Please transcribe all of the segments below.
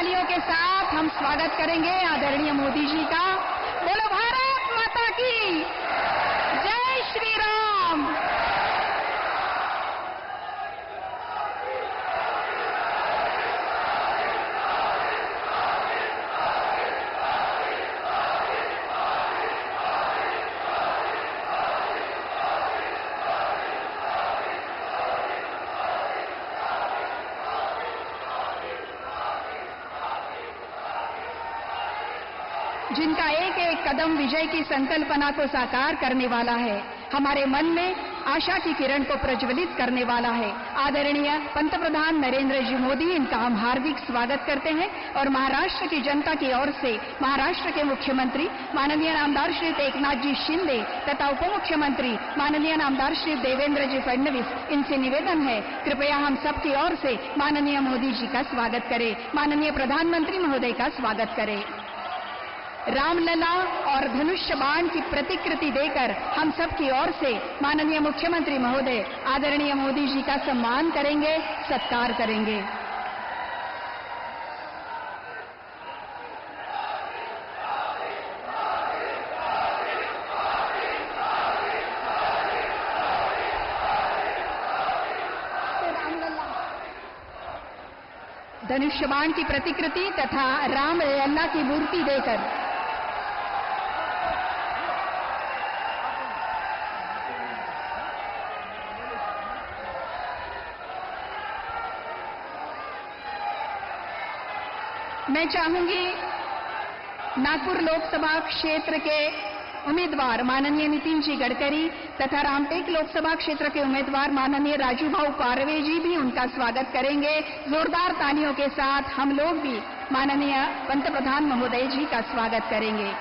तालियों के साथ हम स्वागत करेंगे आदरणीय मोदी जी का। बोलो भारत माता की जय श्री राम। जिनका एक एक कदम विजय की संकल्पना को साकार करने वाला है, हमारे मन में आशा की किरण को प्रज्वलित करने वाला है। आदरणीय पंतप्रधान नरेंद्र जी मोदी, इनका हम हार्दिक स्वागत करते हैं और महाराष्ट्र की जनता की ओर से महाराष्ट्र के मुख्यमंत्री माननीय नामदार श्री एकनाथ जी शिंदे तथा उप मुख्यमंत्री माननीय नामदार श्री देवेंद्र जी फडणवीस, इनसे निवेदन है कृपया हम सब की ओर से माननीय मोदी जी का स्वागत करें, माननीय प्रधानमंत्री महोदय का स्वागत करें। रामलला और धनुष्य बाण की प्रतिकृति देकर हम सब की ओर से माननीय मुख्यमंत्री महोदय आदरणीय मोदी जी का सम्मान करेंगे, सत्कार करेंगे। धनुष्य बाण की प्रतिकृति तथा रामलला की मूर्ति देकर मैं चाहूंगी नागपुर लोकसभा क्षेत्र के उम्मीदवार माननीय नितिन जी गडकरी तथा रामटेक लोकसभा क्षेत्र के उम्मीदवार माननीय राजू भाऊ पारवे जी भी उनका स्वागत करेंगे। जोरदार तालियों के साथ हम लोग भी माननीय पंतप्रधान महोदय जी का स्वागत करेंगे।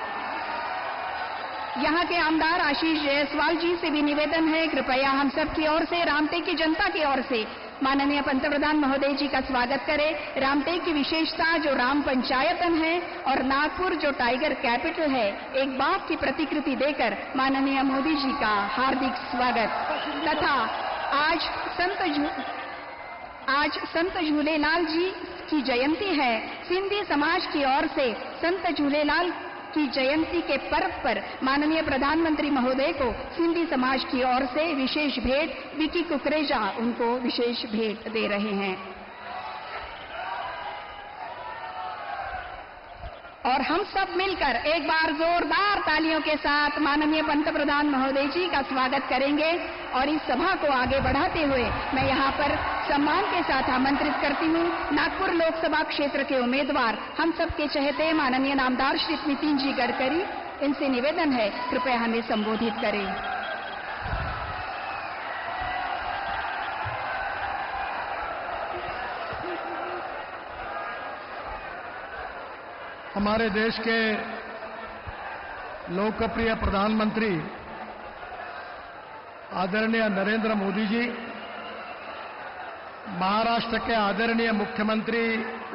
यहाँ के आमदार आशीष जायसवाल जी से भी निवेदन है कृपया हम सब की ओर से रामटेक की जनता की ओर से माननीय पंतप्रधान महोदय जी का स्वागत करें। रामटेक की विशेषता जो राम पंचायतन है और नागपुर जो टाइगर कैपिटल है, एक बाघ की प्रतिकृति देकर माननीय मोदी जी का हार्दिक स्वागत तथा आज संत झूलेलाल जी की जयंती है। सिंधी समाज की ओर से संत झूलेलाल की जयंती के पर्व पर माननीय प्रधानमंत्री महोदय को सिंधी समाज की ओर से विशेष भेंट विकी कुकरेजा उनको विशेष भेंट दे रहे हैं और हम सब मिलकर एक बार जोरदार तालियों के साथ माननीय पंतप्रधान महोदय जी का स्वागत करेंगे। और इस सभा को आगे बढ़ाते हुए मैं यहाँ पर सम्मान के साथ आमंत्रित करती हूँ नागपुर लोकसभा क्षेत्र के उम्मीदवार हम सबके चहेते माननीय नामदार श्री नितिन जी गडकरी, इनसे निवेदन है कृपया हमें संबोधित करें। हमारे देश के लोकप्रिय प्रधानमंत्री आदरणीय नरेंद्र मोदी जी, महाराष्ट्र के आदरणीय मुख्यमंत्री,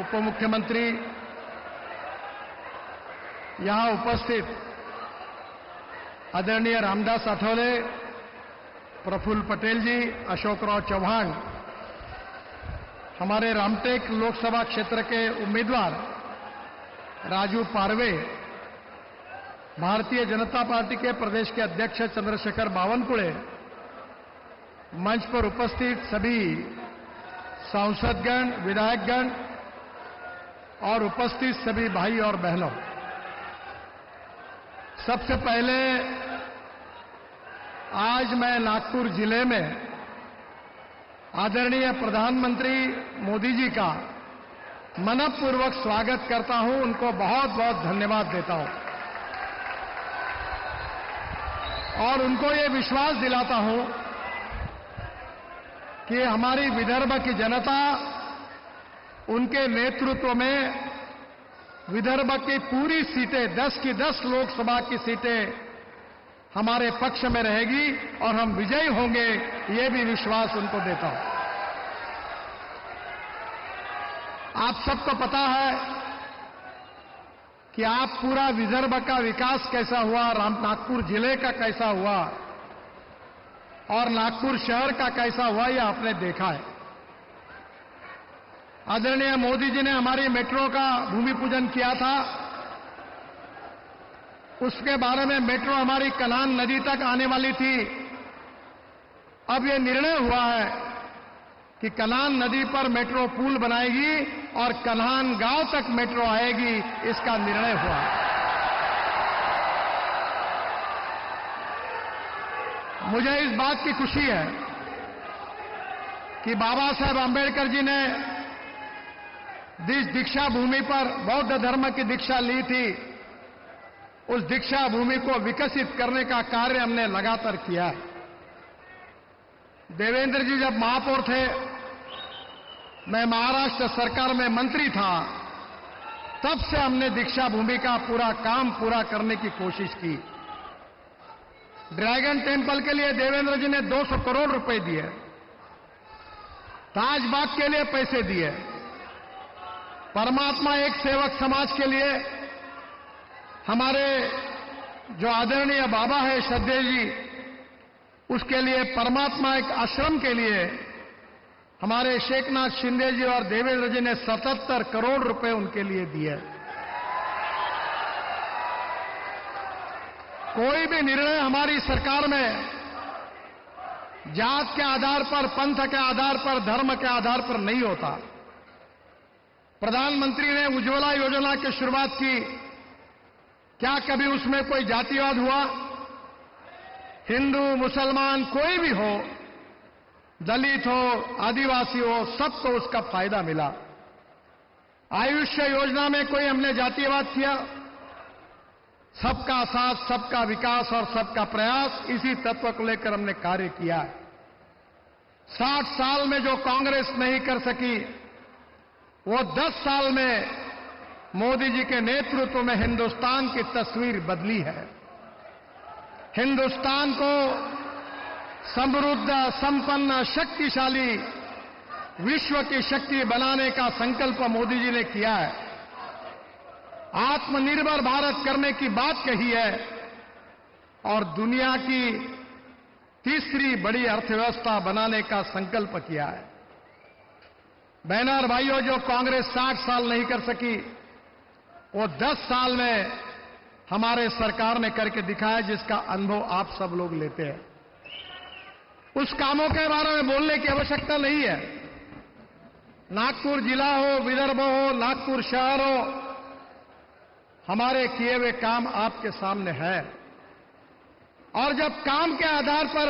उप मुख्यमंत्री, यहां उपस्थित आदरणीय रामदास आठवले, प्रफुल्ल पटेल जी, अशोकराव चौहान, हमारे रामटेक लोकसभा क्षेत्र के उम्मीदवार राजू पारवे, भारतीय जनता पार्टी के प्रदेश के अध्यक्ष चंद्रशेखर बावनकुळे, मंच पर उपस्थित सभी सांसदगण, विधायकगण और उपस्थित सभी भाई और बहनों, सबसे पहले आज मैं नागपुर जिले में आदरणीय प्रधानमंत्री मोदी जी का मनपूर्वक स्वागत करता हूं, उनको बहुत बहुत धन्यवाद देता हूं और उनको ये विश्वास दिलाता हूं कि हमारी विदर्भ की जनता उनके नेतृत्व में विदर्भ की पूरी सीटें 10 की 10 लोकसभा की सीटें हमारे पक्ष में रहेगी और हम विजयी होंगे, ये भी विश्वास उनको देता हूं। आप सबको पता है कि आप पूरा विदर्भ का विकास कैसा हुआ, नागपुर जिले का कैसा हुआ और नागपुर शहर का कैसा हुआ, यह आपने देखा है। आदरणीय मोदी जी ने हमारी मेट्रो का भूमि पूजन किया था। उसके बारे में मेट्रो हमारी कन्हान नदी तक आने वाली थी। अब यह निर्णय हुआ है कि कन्हान नदी पर मेट्रो पुल बनाएगी और कन्हान गांव तक मेट्रो आएगी, इसका निर्णय हुआ। मुझे इस बात की खुशी है कि बाबा साहेब आंबेडकर जी ने जिस दीक्षा भूमि पर बौद्ध धर्म की दीक्षा ली थी, उस दीक्षा भूमि को विकसित करने का कार्य हमने लगातार किया है। देवेंद्र जी जब महापौर थे, मैं महाराष्ट्र सरकार में मंत्री था, तब से हमने दीक्षा भूमि का पूरा काम पूरा करने की कोशिश की। ड्रैगन टेम्पल के लिए देवेंद्र जी ने 200 करोड़ रुपए दिए, ताजबाग के लिए पैसे दिए, परमात्मा एक सेवक समाज के लिए हमारे जो आदरणीय बाबा है श्रद्धेय जी, उसके लिए परमात्मा एक आश्रम के लिए हमारे शेखनाथ शिंदे जी और देवेंद्र जी ने 77 करोड़ रुपए उनके लिए दिए। कोई भी निर्णय हमारी सरकार में जात के आधार पर, पंथ के आधार पर, धर्म के आधार पर नहीं होता। प्रधानमंत्री ने उज्ज्वला योजना की शुरुआत की, क्या कभी उसमें कोई जातिवाद हुआ? हिंदू, मुसलमान, कोई भी हो, दलित हो, आदिवासी हो, सबको उसका फायदा मिला। आयुष्य योजना में कोई हमने जातिवाद किया? सबका साथ, सबका विकास और सबका प्रयास, इसी तत्व को लेकर हमने कार्य किया है। 60 साल में जो कांग्रेस नहीं कर सकी, वो 10 साल में मोदी जी के नेतृत्व में हिंदुस्तान की तस्वीर बदली है। हिंदुस्तान को समृद्ध, संपन्न, शक्तिशाली विश्व की शक्ति बनाने का संकल्प मोदी जी ने किया है। आत्मनिर्भर भारत करने की बात कही है और दुनिया की तीसरी बड़ी अर्थव्यवस्था बनाने का संकल्प किया है। बहनों और भाइयों, जो कांग्रेस 60 साल नहीं कर सकी, वो 10 साल में हमारे सरकार ने करके दिखाया, जिसका अनुभव आप सब लोग लेते हैं। उस कामों के बारे में बोलने की आवश्यकता नहीं है। नागपुर जिला हो, विदर्भ हो, नागपुर शहर हो, हमारे किए हुए काम आपके सामने है। और जब काम के आधार पर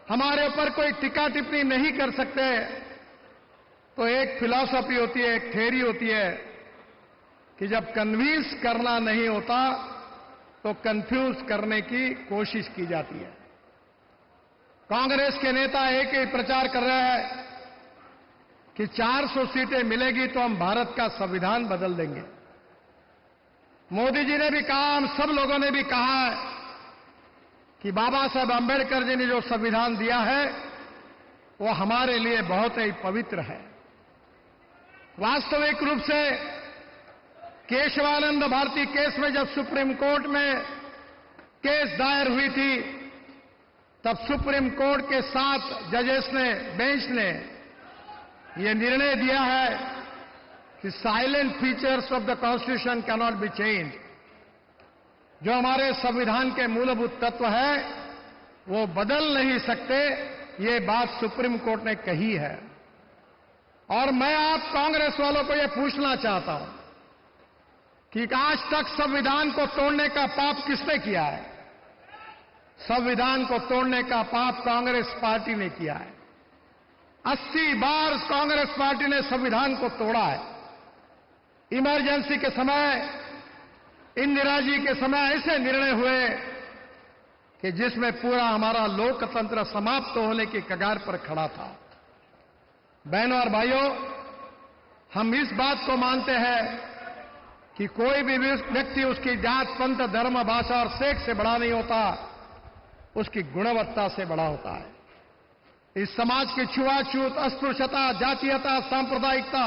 हमारे ऊपर कोई टीका टिप्पणी नहीं कर सकते, तो एक फिलॉसफी होती है, एक थ्योरी होती है कि जब कन्विंस करना नहीं होता तो कंफ्यूज करने की कोशिश की जाती है। कांग्रेस के नेता एक ही प्रचार कर रहे हैं कि 400 सीटें मिलेगी तो हम भारत का संविधान बदल देंगे। मोदी जी ने भी कहा, हम सब लोगों ने भी कहा है कि बाबा साहब आंबेडकर जी ने जो संविधान दिया है वो हमारे लिए बहुत ही पवित्र है। वास्तविक रूप से केशवानंद भारती केस में जब सुप्रीम कोर्ट में केस दायर हुई थी, तब सुप्रीम कोर्ट के 7 जजेस ने, बेंच ने यह निर्णय दिया है कि salient features of the constitution can not be change. जो हमारे संविधान के मूलभूत तत्व है वो बदल नहीं सकते, ये बात सुप्रीम कोर्ट ने कही है। और मैं आप कांग्रेस वालों को यह पूछना चाहता हूं कि आज तक संविधान को तोड़ने का पाप किसने किया है? संविधान को तोड़ने का पाप कांग्रेस पार्टी ने किया है। 80 बार कांग्रेस पार्टी ने संविधान को तोड़ा है। इमरजेंसी के समय, इंदिरा जी के समय ऐसे निर्णय हुए कि जिसमें पूरा हमारा लोकतंत्र समाप्त होने की कगार पर खड़ा था। बहनों और भाइयों, हम इस बात को मानते हैं कि कोई भी व्यक्ति उसकी जात, पंथ, धर्म, भाषा और सेक्स से बड़ा नहीं होता, उसकी गुणवत्ता से बड़ा होता है। इस समाज की छुआछूत, अस्पृश्यता, जातीयता, सांप्रदायिकता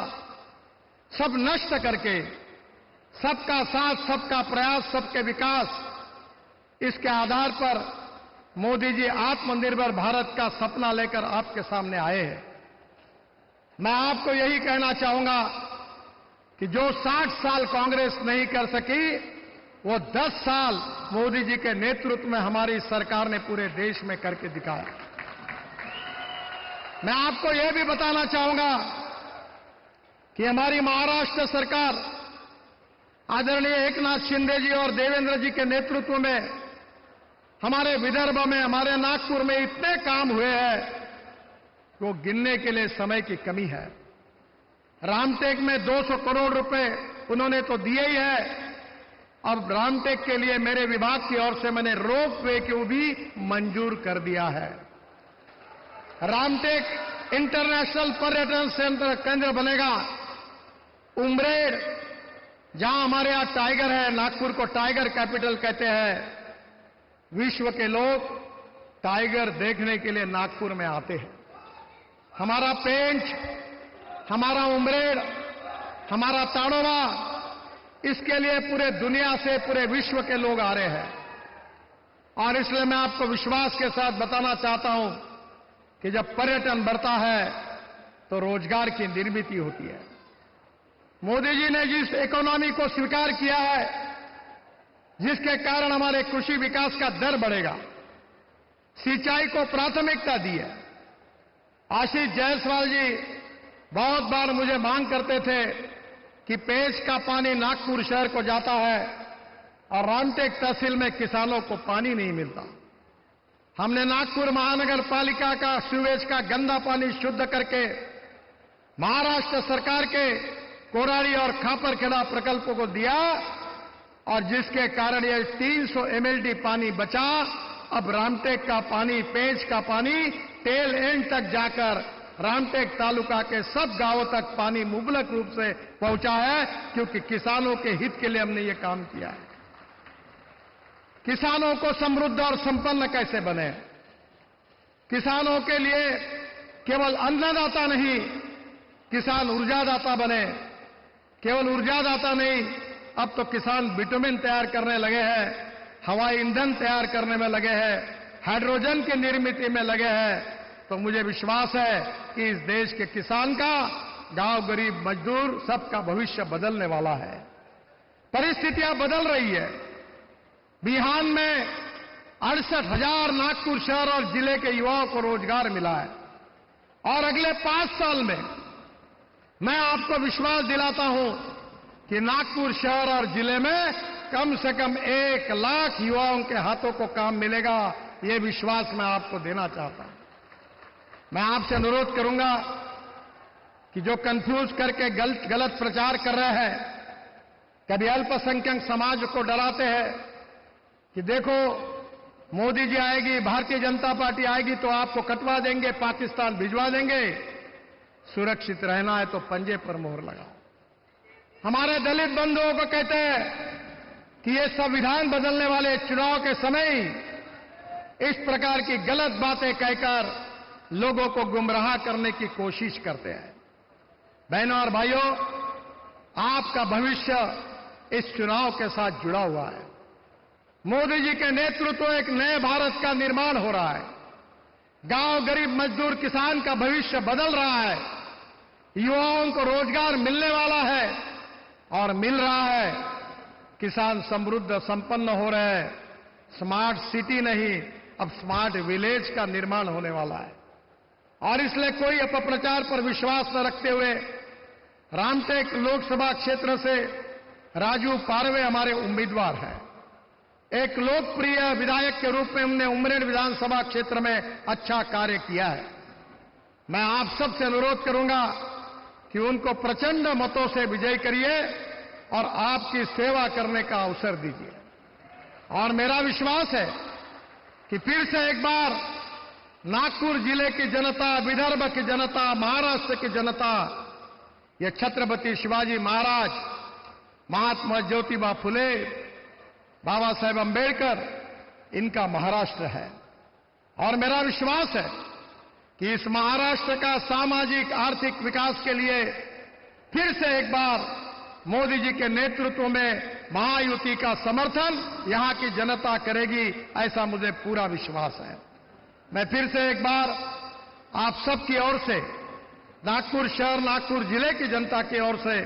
सब नष्ट करके सबका साथ, सबका प्रयास, सबके विकास, इसके आधार पर मोदी जी आत्मनिर्भर भारत का सपना लेकर आपके सामने आए हैं। मैं आपको यही कहना चाहूंगा कि जो 60 साल कांग्रेस नहीं कर सकी, वो 10 साल मोदी जी के नेतृत्व में हमारी सरकार ने पूरे देश में करके दिखाया। मैं आपको यह भी बताना चाहूंगा कि हमारी महाराष्ट्र सरकार आदरणीय एकनाथ शिंदे जी और देवेंद्र जी के नेतृत्व में हमारे विदर्भ में, हमारे नागपुर में इतने काम हुए हैं वो गिनने के लिए समय की कमी है। रामटेक में 200 करोड़ रुपए उन्होंने तो दिए ही है। अब रामटेक के लिए मेरे विभाग की ओर से मैंने रोपवे को भी मंजूर कर दिया है। रामटेक इंटरनेशनल पर्यटन केंद्र बनेगा। उमरेड, जहां हमारे यहां टाइगर है, नागपुर को टाइगर कैपिटल कहते हैं। विश्व के लोग टाइगर देखने के लिए नागपुर में आते हैं। हमारा पेंच, हमारा उमरेड, हमारा ताड़ोबा, इसके लिए पूरे दुनिया से, पूरे विश्व के लोग आ रहे हैं। और इसलिए मैं आपको विश्वास के साथ बताना चाहता हूं कि जब पर्यटन बढ़ता है तो रोजगार की निर्मित होती है। मोदी जी ने जिस इकोनॉमी को स्वीकार किया है, जिसके कारण हमारे कृषि विकास का दर बढ़ेगा, सिंचाई को प्राथमिकता दी है। आशीष जायसवाल जी बहुत बार मुझे मांग करते थे कि पेंच का पानी नागपुर शहर को जाता है और रामटेक तहसील में किसानों को पानी नहीं मिलता। हमने नागपुर महानगर पालिका का सीवेज का गंदा पानी शुद्ध करके महाराष्ट्र सरकार के कोराड़ी और खापरखेड़ा प्रकल्पों को दिया और जिसके कारण ये 300 MLD पानी बचा। अब रामटेक का पानी, पेंच का पानी टेल एंड तक जाकर रामटेक तालुका के सब गांवों तक पानी मुबलक रूप से पहुंचा है, क्योंकि किसानों के हित के लिए हमने ये काम किया है। किसानों को समृद्ध और संपन्न कैसे बने, किसानों के लिए केवल अन्नदाता नहीं, किसान ऊर्जादाता बने। केवल ऊर्जादाता नहीं, अब तो किसान विटामिन तैयार करने लगे हैं, हवाई ईंधन तैयार करने में लगे हैं, हाइड्रोजन की निर्मित में लगे हैं। तो मुझे विश्वास है कि इस देश के किसान का, गांव गरीब मजदूर सबका भविष्य बदलने वाला है। परिस्थितियां बदल रही है। बिहार में 68,000 नागपुर शहर और जिले के युवाओं को रोजगार मिला है और अगले 5 साल में मैं आपको विश्वास दिलाता हूं कि नागपुर शहर और जिले में कम से कम 1 लाख युवाओं के हाथों को काम मिलेगा। ये विश्वास मैं आपको देना चाहता हूं। मैं आपसे अनुरोध करूंगा कि जो कंफ्यूज करके गलत प्रचार कर रहे हैं, कभी अल्पसंख्यक समाज को डराते हैं कि देखो मोदी जी आएगी, भारतीय जनता पार्टी आएगी तो आपको कटवा देंगे, पाकिस्तान भिजवा देंगे। सुरक्षित रहना है तो पंजे पर मोहर लगाओ। हमारे दलित बंधुओं को कहते हैं कि ये संविधान बदलने वाले चुनाव के समय इस प्रकार की गलत बातें कहकर लोगों को गुमराह करने की कोशिश करते हैं। बहनों और भाइयों, आपका भविष्य इस चुनाव के साथ जुड़ा हुआ है। मोदी जी के नेतृत्व एक नए भारत का निर्माण हो रहा है। गांव गरीब मजदूर किसान का भविष्य बदल रहा है। युवाओं को रोजगार मिलने वाला है और मिल रहा है। किसान समृद्ध संपन्न हो रहे हैं। स्मार्ट सिटी नहीं, अब स्मार्ट विलेज का निर्माण होने वाला है। और इसलिए कोई अपप्रचार पर विश्वास न रखते हुए रामटेक लोकसभा क्षेत्र से राजू पारवे हमारे उम्मीदवार हैं। एक लोकप्रिय विधायक के रूप में हमने उमरेड विधानसभा क्षेत्र में अच्छा कार्य किया है। मैं आप सबसे अनुरोध करूंगा कि उनको प्रचंड मतों से विजयी करिए और आपकी सेवा करने का अवसर दीजिए। और मेरा विश्वास है कि फिर से एक बार नागपुर जिले की जनता, विदर्भ की जनता, महाराष्ट्र की जनता, ये छत्रपति शिवाजी महाराज, महात्मा ज्योतिबा फुले, बाबा साहेब अंबेडकर, इनका महाराष्ट्र है। और मेरा विश्वास है कि इस महाराष्ट्र का सामाजिक आर्थिक विकास के लिए फिर से एक बार मोदी जी के नेतृत्व में महायुति का समर्थन यहां की जनता करेगी, ऐसा मुझे पूरा विश्वास है। मैं फिर से एक बार आप सबकी ओर से नागपुर शहर, नागपुर जिले की जनता की ओर से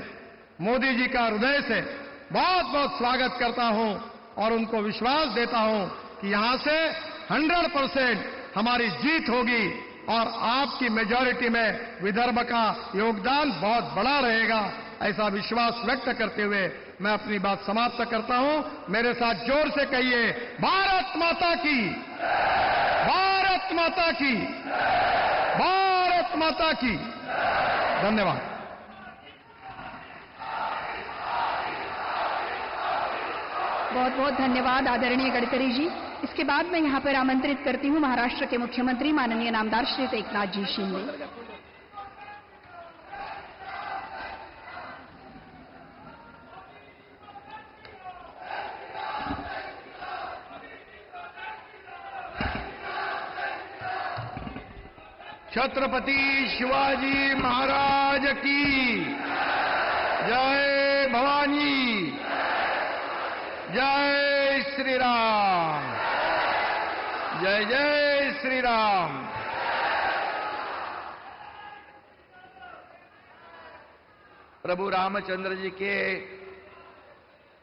मोदी जी का हृदय से बहुत बहुत स्वागत करता हूं और उनको विश्वास देता हूं कि यहां से 100% हमारी जीत होगी और आपकी मेजॉरिटी में विदर्भ का योगदान बहुत बड़ा रहेगा, ऐसा विश्वास व्यक्त करते हुए मैं अपनी बात समाप्त करता हूं। मेरे साथ जोर से कहिए, भारत माता की, भारत माता की, भारत माता की। धन्यवाद। बहुत बहुत धन्यवाद आदरणीय गडकरी जी। इसके बाद मैं यहां पर आमंत्रित करती हूं महाराष्ट्र के मुख्यमंत्री माननीय नामदार श्री एकनाथ जी शिंदे। छत्रपति शिवाजी महाराज की जय भवानी, जय श्री राम, जय जय श्री राम। प्रभु रामचंद्र जी के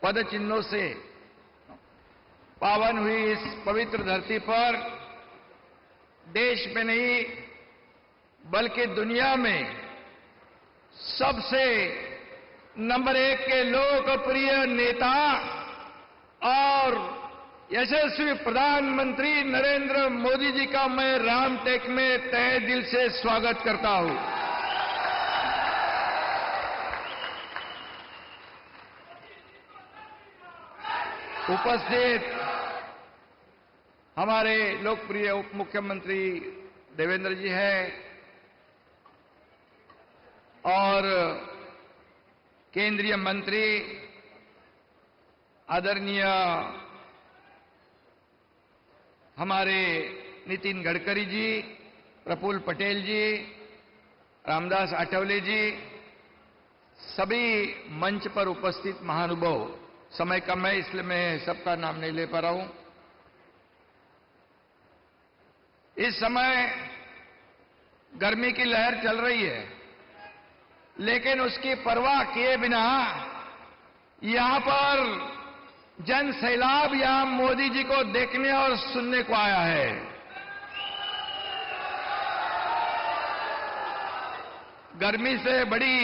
पद चिन्हों से पावन हुई इस पवित्र धरती पर देश में नहीं बल्कि दुनिया में सबसे नंबर 1 के लोकप्रिय नेता और यशस्वी प्रधानमंत्री नरेंद्र मोदी जी का मैं रामटेक में तहे दिल से स्वागत करता हूं। उपस्थित हमारे लोकप्रिय उप मुख्यमंत्री देवेंद्र जी हैं और केंद्रीय मंत्री आदरणीय हमारे नितिन गडकरी जी, प्रफुल्ल पटेल जी, रामदास आठवले जी, सभी मंच पर उपस्थित महानुभाव। समय कम है इसलिए मैं सबका नाम नहीं ले पा रहा हूं। इस समय गर्मी की लहर चल रही है, लेकिन उसकी परवाह किए बिना यहां पर जन सैलाब यहां मोदी जी को देखने और सुनने को आया है। गर्मी से बड़ी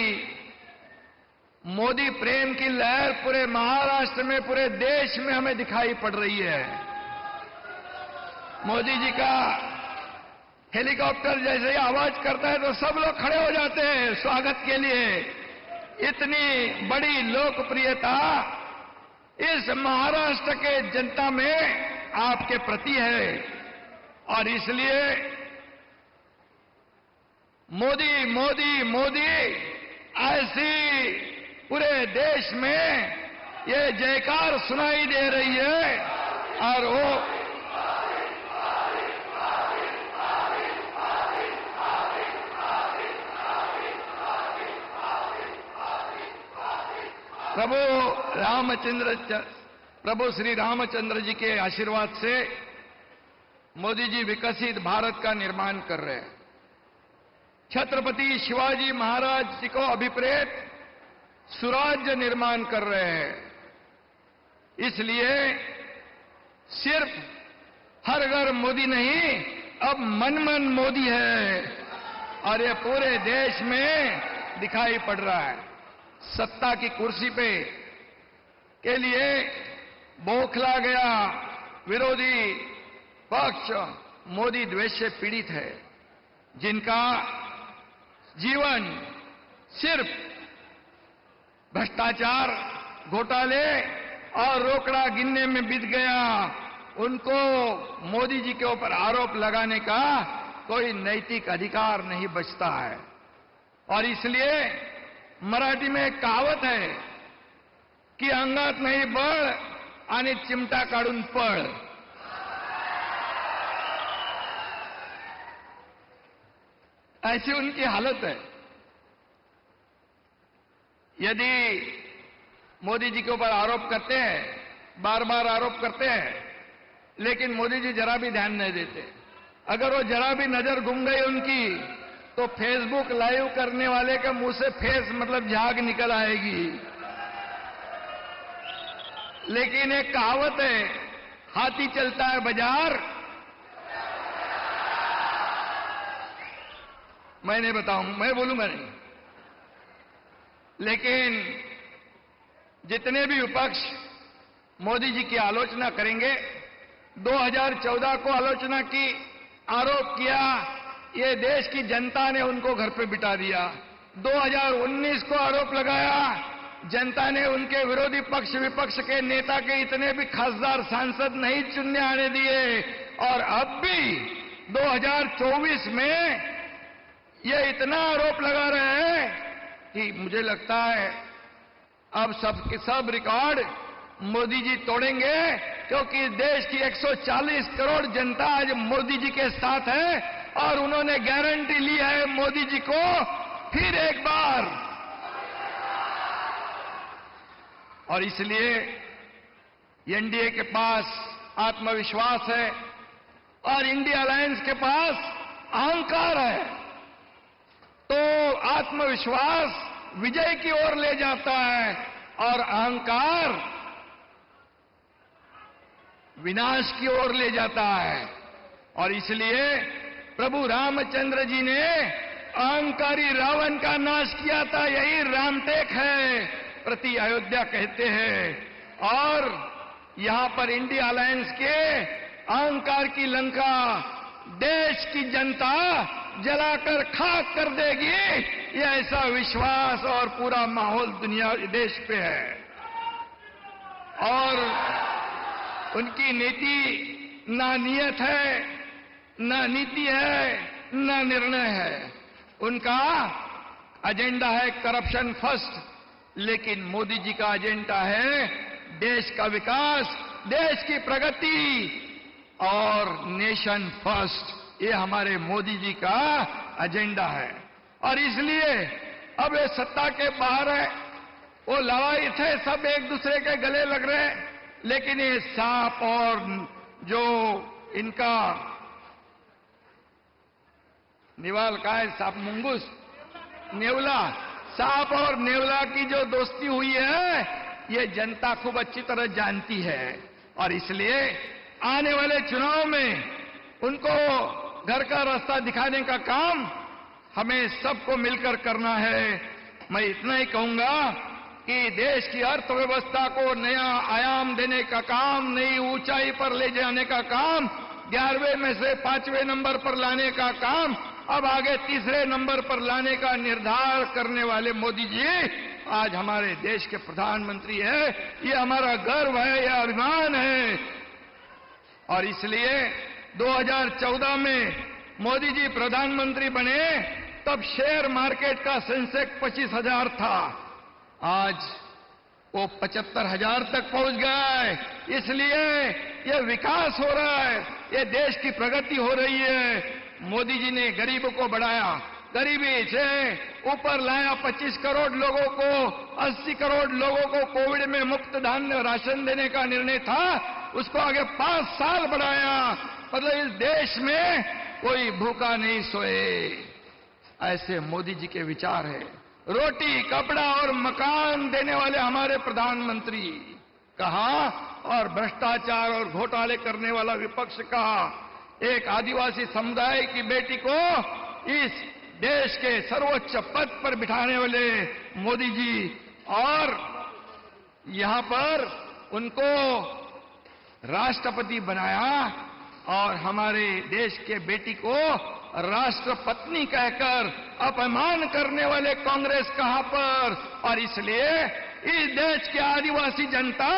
मोदी प्रेम की लहर पूरे महाराष्ट्र में, पूरे देश में हमें दिखाई पड़ रही है। मोदी जी का हेलीकॉप्टर जैसे ही आवाज करता है तो सब लोग खड़े हो जाते हैं स्वागत के लिए। इतनी बड़ी लोकप्रियता इस महाराष्ट्र के जनता में आपके प्रति है और इसलिए मोदी मोदी मोदी ऐसी पूरे देश में ये जयकार सुनाई दे रही है। और वो प्रभु श्री रामचंद्र जी के आशीर्वाद से मोदी जी विकसित भारत का निर्माण कर रहे हैं। छत्रपति शिवाजी महाराज जी को अभिप्रेत सुराज्य निर्माण कर रहे हैं। इसलिए सिर्फ हर घर मोदी नहीं, अब मन मन मोदी है और ये पूरे देश में दिखाई पड़ रहा है। सत्ता की कुर्सी पे के लिए बौखला गया विरोधी पक्ष मोदी द्वेष से पीड़ित है, जिनका जीवन सिर्फ भ्रष्टाचार, घोटाले और रोकड़ा गिनने में बीत गया। उनको मोदी जी के ऊपर आरोप लगाने का कोई नैतिक अधिकार नहीं बचता है। और इसलिए मराठी में एक कहावत है कि अंगात नाही बळ आणि चिमटा काढून पळ। ऐसी उनकी हालत है। यदि मोदी जी के ऊपर आरोप करते हैं, बार बार आरोप करते हैं, लेकिन मोदी जी जरा भी ध्यान नहीं देते। अगर वो जरा भी नजर घूम गई उनकी तो फेसबुक लाइव करने वाले के मुंह से फेस मतलब झाग निकल आएगी। लेकिन एक कहावत है, हाथी चलता है बाजार, मैं नहीं बताऊं, मैं बोलूंगा नहीं। लेकिन जितने भी विपक्ष मोदी जी की आलोचना करेंगे, 2014 को आलोचना की, आरोप किया, ये देश की जनता ने उनको घर पे बिठा दिया। 2019 को आरोप लगाया, जनता ने उनके विरोधी पक्ष विपक्ष के नेता के इतने भी खासदार सांसद नहीं चुनने आने दिए। और अब भी 2024 में ये इतना आरोप लगा रहे हैं कि मुझे लगता है अब सब रिकॉर्ड मोदी जी तोड़ेंगे, क्योंकि देश की 140 करोड़ जनता आज मोदी जी के साथ है और उन्होंने गारंटी ली है मोदी जी को फिर एक बार। और इसलिए एनडीए के पास आत्मविश्वास है और इंडिया अलायंस के पास अहंकार है। तो आत्मविश्वास विजय की ओर ले जाता है और अहंकार विनाश की ओर ले जाता है। और इसलिए प्रभु रामचंद्र जी ने अहंकारी रावण का नाश किया था, यही रामटेक है, प्रति अयोध्या कहते हैं। और यहां पर इंडिया अलायंस के अहंकार की लंका देश की जनता जलाकर खाक कर देगी, ये ऐसा विश्वास और पूरा माहौल दुनिया देश पे है। और उनकी नीति ना नियत है, ना नीति है, ना निर्णय है। उनका एजेंडा है करप्शन फर्स्ट, लेकिन मोदी जी का एजेंडा है देश का विकास, देश की प्रगति और नेशन फर्स्ट। ये हमारे मोदी जी का एजेंडा है। और इसलिए अब ये सत्ता के बाहर है, वो लड़ाई थे, सब एक दूसरे के गले लग रहे हैं, लेकिन ये सांप और जो इनका निवाल का है, सांप मुंगूस नेवला, सांप और नेवला की जो दोस्ती हुई है, ये जनता खूब अच्छी तरह जानती है। और इसलिए आने वाले चुनाव में उनको घर का रास्ता दिखाने का काम हमें सबको मिलकर करना है। मैं इतना ही कहूंगा कि देश की अर्थव्यवस्था को नया आयाम देने का काम, नई ऊंचाई पर ले जाने का काम, 11वें में से 5वें नंबर पर लाने का काम, अब आगे 3रे नंबर पर लाने का निर्धार करने वाले मोदी जी आज हमारे देश के प्रधानमंत्री है। ये हमारा गर्व है, यह अभिमान है। और इसलिए 2014 में मोदी जी प्रधानमंत्री बने तब शेयर मार्केट का सेंसेक्स 25,000 था, आज वो 75,000 तक पहुंच गया है। इसलिए ये विकास हो रहा है, ये देश की प्रगति हो रही है। मोदी जी ने गरीबों को बढ़ाया, गरीबी से ऊपर लाया, 25 करोड़ लोगों को, 80 करोड़ लोगों को कोविड में मुफ्त धान्य राशन देने का निर्णय था, उसको आगे 5 साल बढ़ाया। मतलब इस देश में कोई भूखा नहीं सोए, ऐसे मोदी जी के विचार है। रोटी, कपड़ा और मकान देने वाले हमारे प्रधानमंत्री कहा, और भ्रष्टाचार और घोटाले करने वाला विपक्ष कहा। एक आदिवासी समुदाय की बेटी को इस देश के सर्वोच्च पद पर बिठाने वाले मोदी जी, और यहां पर उनको राष्ट्रपति बनाया, और हमारे देश के बेटी को राष्ट्रपत्नी कहकर अपमान करने वाले कांग्रेस कहां पर। और इसलिए इस देश के आदिवासी जनता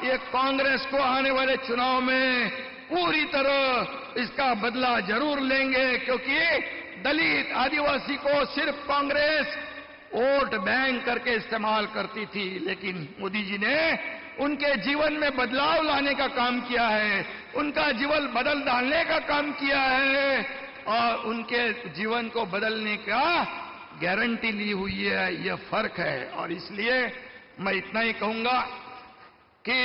ये कांग्रेस को आने वाले चुनाव में पूरी तरह इसका बदला जरूर लेंगे, क्योंकि दलित आदिवासी को सिर्फ कांग्रेस वोट बैंक करके इस्तेमाल करती थी, लेकिन मोदी जी ने उनके जीवन में बदलाव लाने का काम किया है, उनका जीवन बदल डालने का काम किया है, और उनके जीवन को बदलने का गारंटी ली हुई है। यह फर्क है। और इसलिए मैं इतना ही कहूंगा कि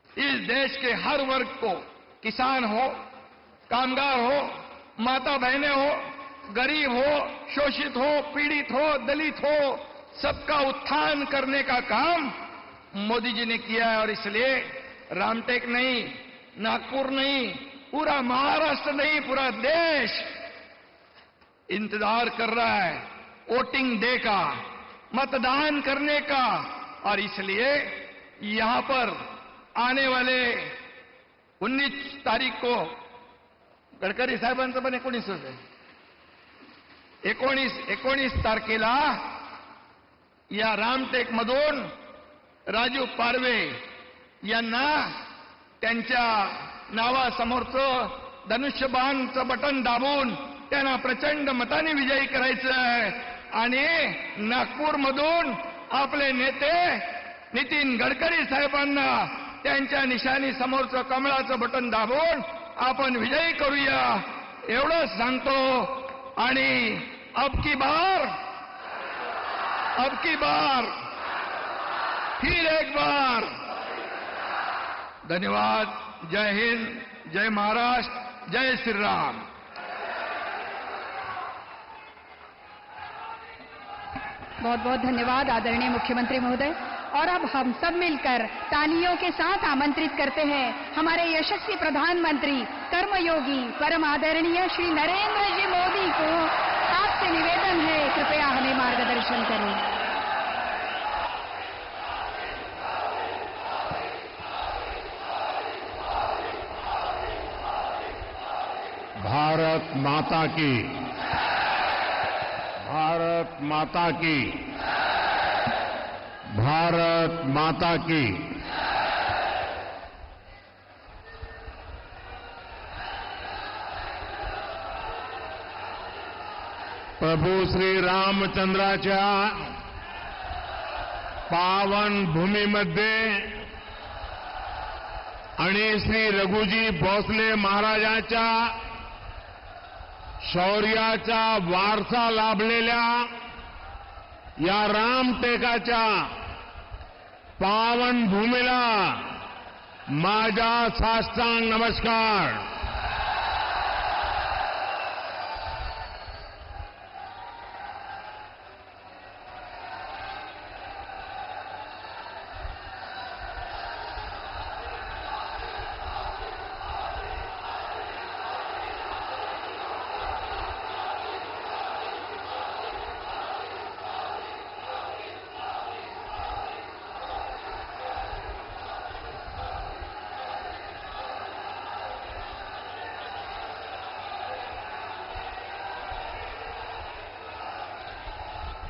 इस देश के हर वर्ग को, किसान हो, कामगार हो, माता बहनें हो, गरीब हो, शोषित हो, पीड़ित हो, दलित हो, सबका उत्थान करने का काम मोदी जी ने किया है। और इसलिए रामटेक नहीं, नागपुर नहीं, पूरा महाराष्ट्र नहीं, पूरा देश इंतजार कर रहा है वोटिंग डे का, मतदान करने का। और इसलिए यहां पर आने वाले 19 तारीख को गडकरी साहेबांचं पण 19 आहे, 19 तारखेला या रामटेक मधून राजू पारवे यांना त्यांच्या नावासमोरचं धनुष्यबाणचं बटन दाबून त्यांना प्रचंड मताने विजयी करायचं आहे आणि नागपूरमधून आपले नेते नितीन गडकरी साहेबांना त्यांच्या निशाणी समोरचं कमळाचं बटन दाबून आपण विजयी करूया एवढंच सांगतो। आणि अब की बार फिर एक बार धन्यवाद। जय हिंद, जय महाराष्ट्र, जय श्री राम। बहुत बहुत धन्यवाद आदरणीय मुख्यमंत्री महोदय। और अब हम सब मिलकर तालियों के साथ आमंत्रित करते हैं हमारे यशस्वी प्रधानमंत्री कर्मयोगी परम आदरणीय श्री नरेंद्र जी मोदी को। आपसे निवेदन है, कृपया हमें मार्गदर्शन करें। भारत माता की, भारत माता की, भारत माता की। प्रभू श्री रामचंद्राच्या पावन भूमीमध्ये आणि श्री रघुजी भोसले महाराजांच्या शौर्याचा वारसा लाभलेल्या या रामटेकाच्या पावन भूमीला माझा साष्टांग नमस्कार।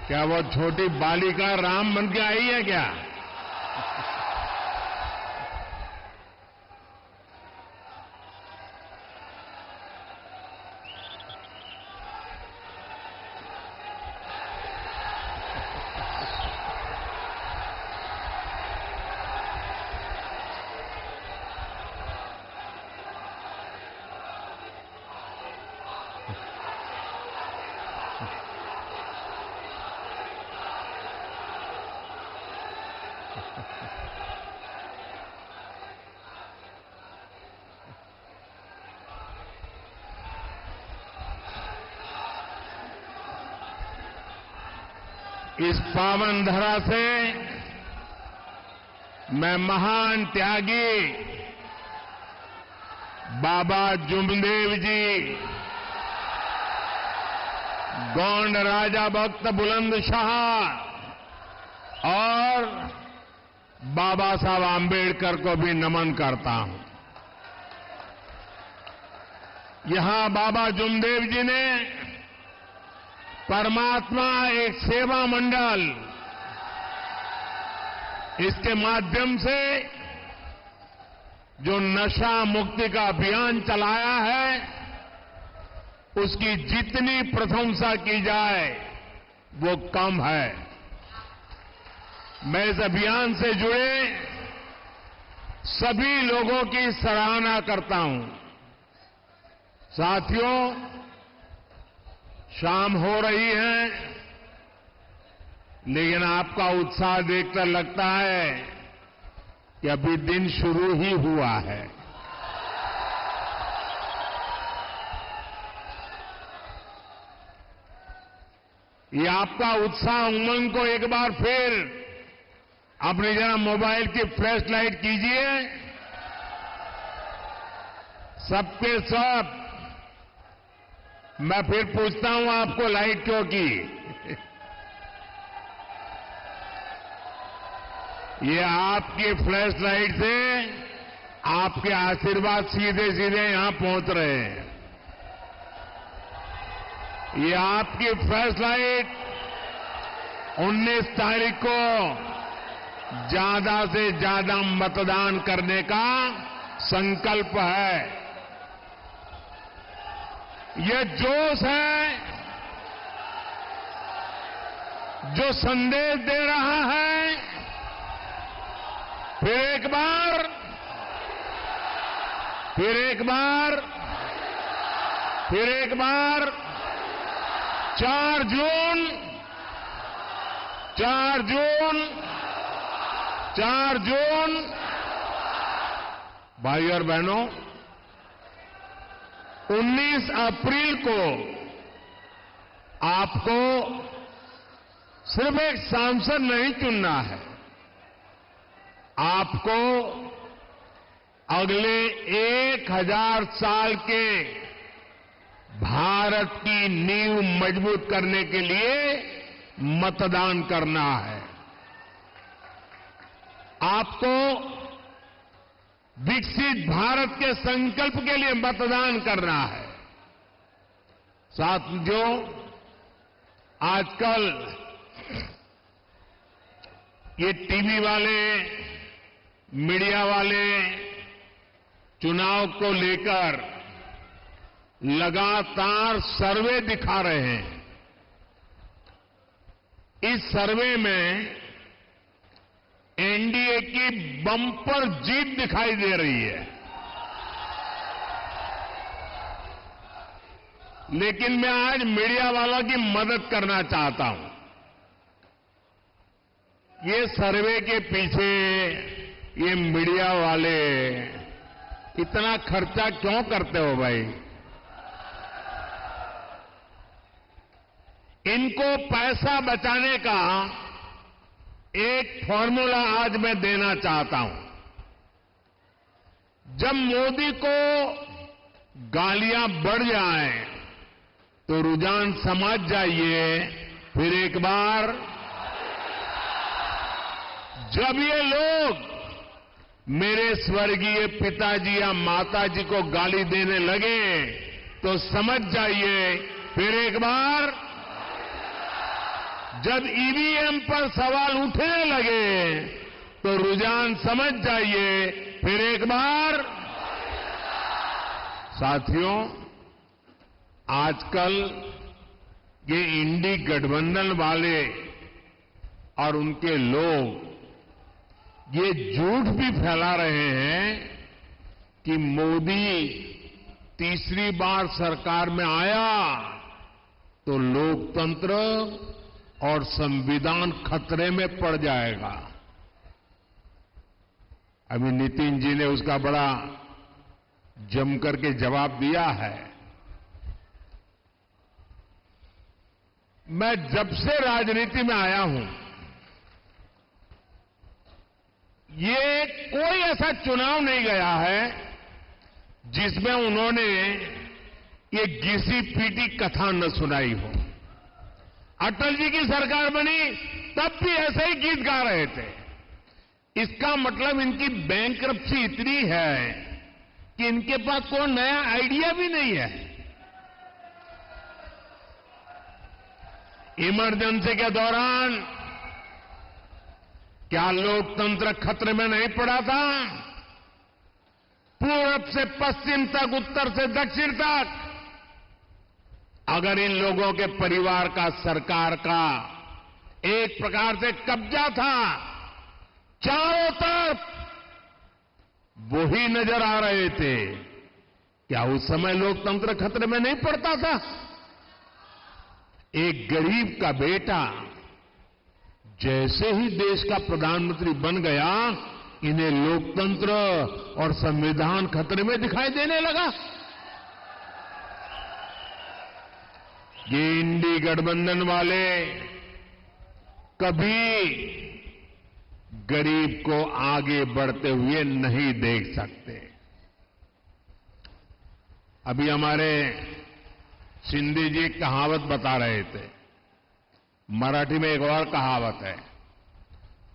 क्या वो छोटी बालिका राम बन के आई है क्या? इस पावन धरा से मैं महान त्यागी बाबा जुमदेव जी, गोंड राजा भक्त बुलंदशाह और बाबा साहब आंबेडकर को भी नमन करता हूं। यहां बाबा जुमदेव जी ने परमात्मा एक सेवा मंडल, इसके माध्यम से जो नशा मुक्ति का अभियान चलाया है उसकी जितनी प्रशंसा की जाए वो कम है। मैं इस अभियान से जुड़े सभी लोगों की सराहना करता हूं। साथियों, शाम हो रही है लेकिन आपका उत्साह देखकर लगता है कि अभी दिन शुरू ही हुआ है। ये आपका उत्साह उमंग को एक बार फिर अपनी जरा मोबाइल की फ्लैश लाइट कीजिए। सबके सब। मैं फिर पूछता हूं आपको लाइट क्यों की? ये आपकी फ्लैश लाइट से आपके आशीर्वाद सीधे सीधे यहां पहुंच रहे हैं। ये आपकी फ्लैश लाइट 19 तारीख को ज्यादा से ज्यादा मतदान करने का संकल्प है। ये जोश है जो संदेश दे रहा है। फिर एक बार 4 जून भाई और बहनों, 19 अप्रैल को आपको सिर्फ एक सांसद नहीं चुनना है, आपको अगले 1000 साल के भारत की नींव मजबूत करने के लिए मतदान करना है। आपको विकसित भारत के संकल्प के लिए मतदान करना है। साथियों, आजकल ये टीवी वाले, मीडिया वाले चुनाव को लेकर लगातार सर्वे दिखा रहे हैं। इस सर्वे में एनडीए की बम्पर जीत दिखाई दे रही है, लेकिन मैं आज मीडिया वालों की मदद करना चाहता हूं। ये सर्वे के पीछे ये मीडिया वाले इतना खर्चा क्यों करते हो भाई? इनको पैसा बचाने का एक फॉर्मूला आज मैं देना चाहता हूं। जब मोदी को गालियां बढ़ जाएं तो रुझान समझ जाइए। फिर एक बार जब ये लोग मेरे स्वर्गीय पिताजी या माताजी को गाली देने लगे तो समझ जाइए। फिर एक बार जब ईवीएम पर सवाल उठने लगे तो रुझान समझ जाइए। फिर एक बार साथियों, आजकल ये इंडी गठबंधन वाले और उनके लोग ये झूठ भी फैला रहे हैं कि मोदी तीसरी बार सरकार में आया तो लोकतंत्र और संविधान खतरे में पड़ जाएगा। अभी नितिन जी ने उसका बड़ा जम करके जवाब दिया है। मैं जब से राजनीति में आया हूं, ये कोई ऐसा चुनाव नहीं गया है जिसमें उन्होंने ये घिसी पीटी कथा न सुनाई हो। अटल जी की सरकार बनी तब भी ऐसे ही गीत गा रहे थे। इसका मतलब इनकी बैंकरप्सी इतनी है कि इनके पास कोई नया आइडिया भी नहीं है। इमरजेंसी के दौरान क्या लोकतंत्र खतरे में नहीं पड़ा था? पूरब से पश्चिम तक, उत्तर से दक्षिण तक अगर इन लोगों के परिवार का सरकार का एक प्रकार से कब्जा था, चारों तरफ वही नजर आ रहे थे, क्या उस समय लोकतंत्र खतरे में नहीं पड़ता था? एक गरीब का बेटा जैसे ही देश का प्रधानमंत्री बन गया, इन्हें लोकतंत्र और संविधान खतरे में दिखाई देने लगा। ये इंडी गठबंधन वाले कभी गरीब को आगे बढ़ते हुए नहीं देख सकते। अभी हमारे शिंदे जी एक कहावत बता रहे थे। मराठी में एक और कहावत है,